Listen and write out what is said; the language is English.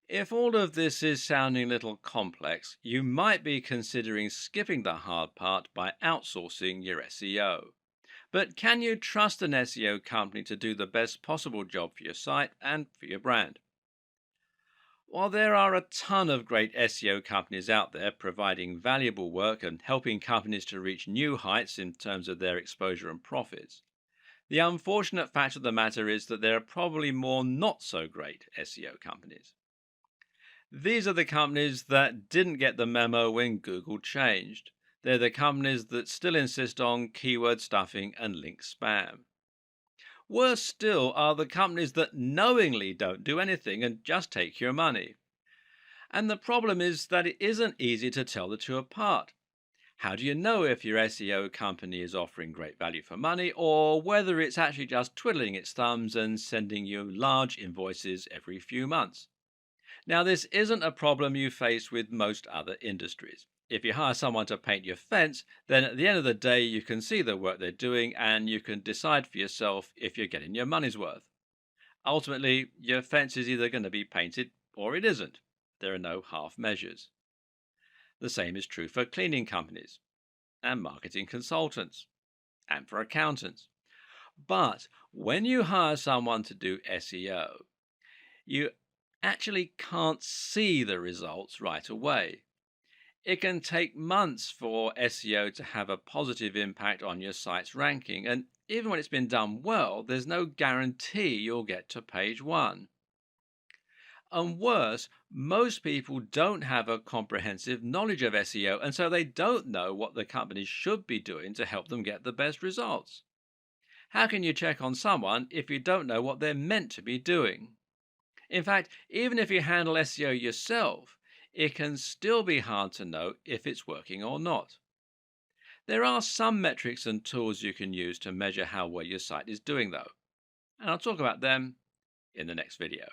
If all of this is sounding a little complex, you might be considering skipping the hard part by outsourcing your SEO. But can you trust an SEO company to do the best possible job for your site and for your brand? While there are a ton of great SEO companies out there providing valuable work and helping companies to reach new heights in terms of their exposure and profits, the unfortunate fact of the matter is that there are probably more not so great SEO companies. These are the companies that didn't get the memo when Google changed. They're the companies that still insist on keyword stuffing and link spam. Worse still are the companies that knowingly don't do anything and just take your money. And the problem is that it isn't easy to tell the two apart. How do you know if your SEO company is offering great value for money or whether it's actually just twiddling its thumbs and sending you large invoices every few months? Now, this isn't a problem you face with most other industries. If you hire someone to paint your fence, then at the end of the day, you can see the work they're doing and you can decide for yourself if you're getting your money's worth. Ultimately, your fence is either going to be painted or it isn't. There are no half measures. The same is true for cleaning companies and marketing consultants and for accountants. But when you hire someone to do SEO, you actually can't see the results right away. It can take months for SEO to have a positive impact on your site's ranking, and even when it's been done well, there's no guarantee you'll get to page one. And worse, most people don't have a comprehensive knowledge of SEO, and so they don't know what the companies should be doing to help them get the best results. How can you check on someone if you don't know what they're meant to be doing? In fact, even if you handle SEO yourself, it can still be hard to know if it's working or not. There are some metrics and tools you can use to measure how well your site is doing, though, and I'll talk about them in the next video.